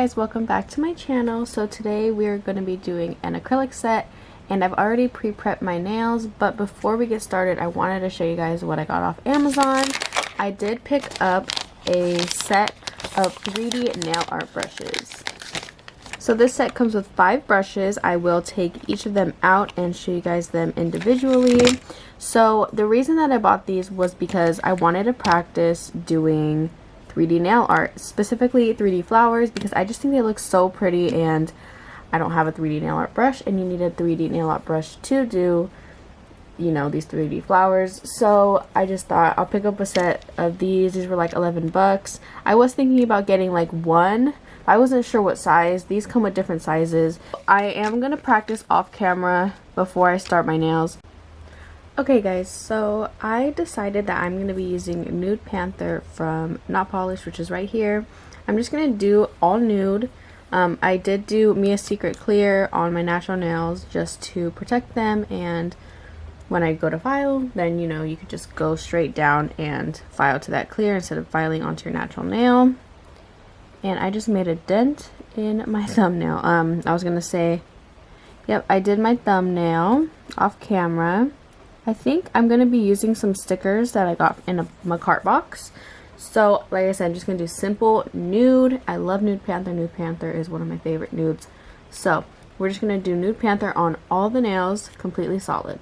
guys, welcome back to my channel. So today we are going to be doing an acrylic set, and I've already pre-prepped my nails, but before we get started I wanted to show you guys what I got off Amazon. I did pick up a set of 3D nail art brushes. So this set comes with 5 brushes. I will take each of them out and show you guys them individually. So the reason that I bought these was because I wanted to practice doing 3D nail art, specifically 3D flowers, because I just think they look so pretty and I don't have a 3D nail art brush, and you need a 3D nail art brush to do, you know, these 3D flowers. So I just thought I'll pick up a set of these. These were like 11 bucks. I was thinking about getting like one. I wasn't sure what size. These come with different sizes. I am going to practice off camera before I start my nails. Okay guys, so I decided that I'm going to be using Nude Panther from Not Polished, which is right here. I'm just going to do all nude. I did do Mia's Secret Clear on my natural nails just to protect them, and when I go to file, then you know, you could just go straight down and file to that clear instead of filing onto your natural nail. And I just made a dent in my thumbnail. I was going to say, yep, I did my thumbnail off camera. I think I'm going to be using some stickers that I got in my cart box. So, like I said, I'm just going to do simple nude. I love Nude Panther. Nude Panther is one of my favorite nudes. So, we're just going to do Nude Panther on all the nails, completely solid.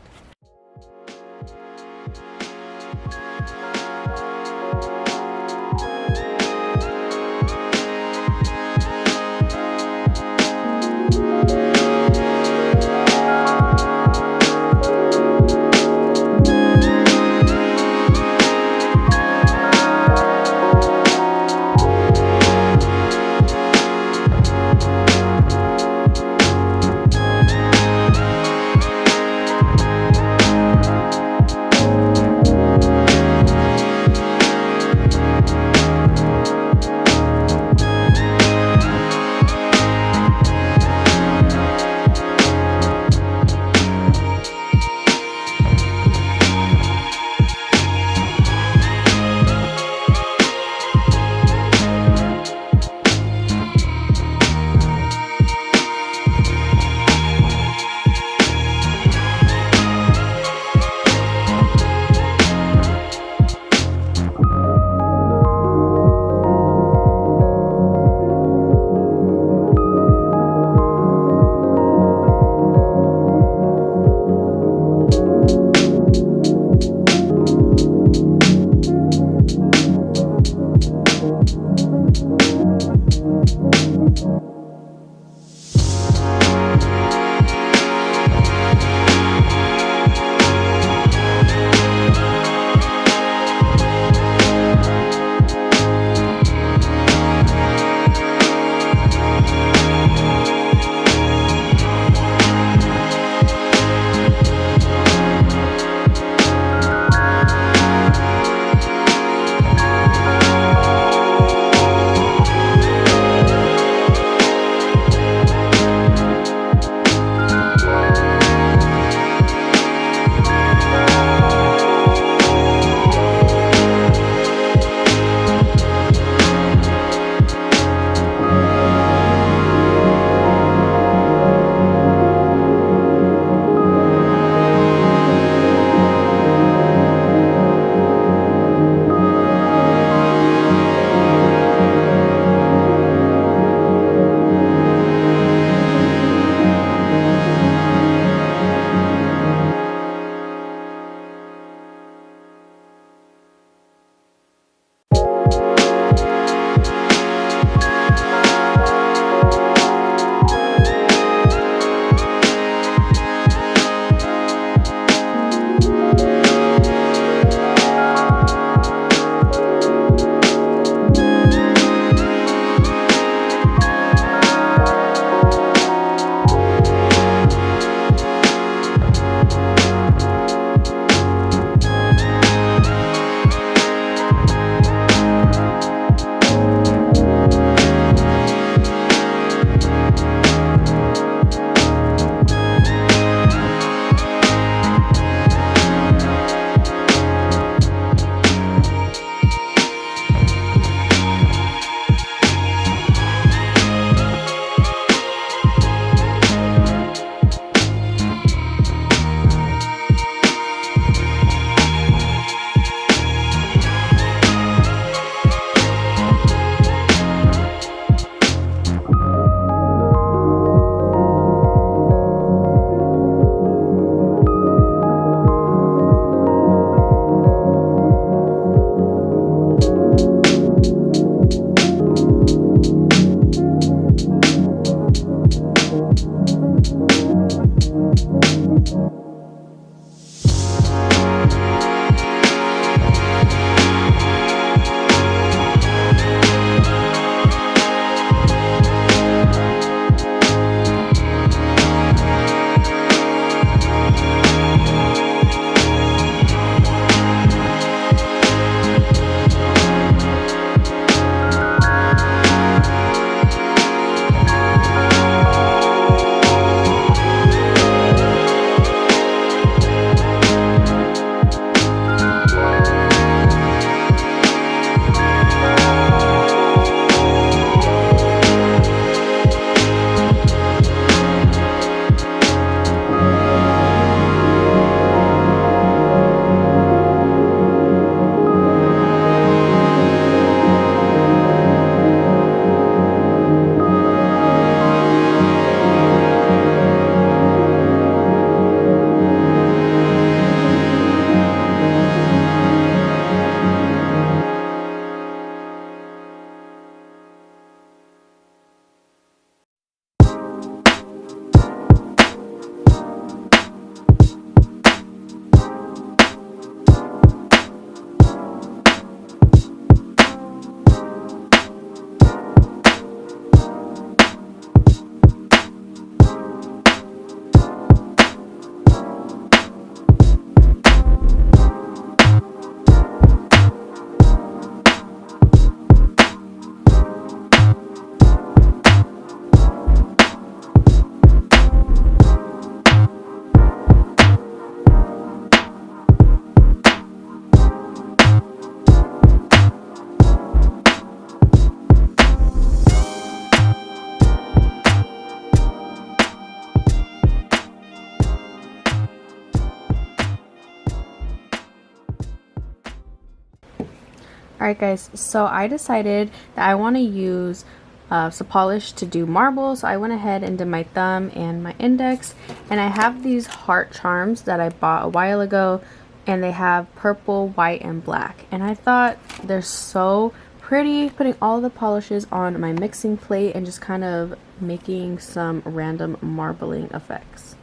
Alright guys, so I decided that I want to use some polish to do marbles. So I went ahead and did my thumb and my index, and I have these heart charms that I bought a while ago, and they have purple, white, and black, and I thought they're so pretty. Putting all the polishes on my mixing plate and just kind of making some random marbling effects.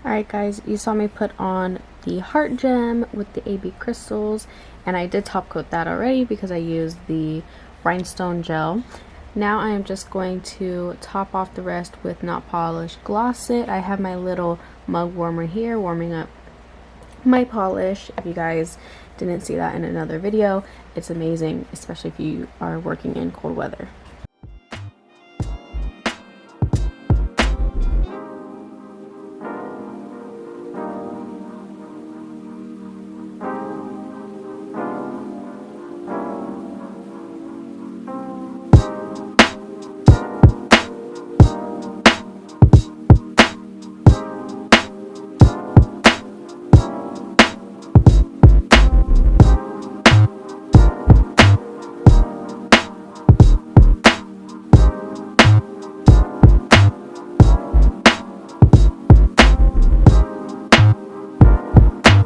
Alright guys, you saw me put on the heart gem with the AB crystals, and I did top coat that already because I used the rhinestone gel. Now I am just going to top off the rest with Not Polished Gloss It. I have my little mug warmer here warming up my polish. If you guys didn't see that in another video, it's amazing, especially if you are working in cold weather.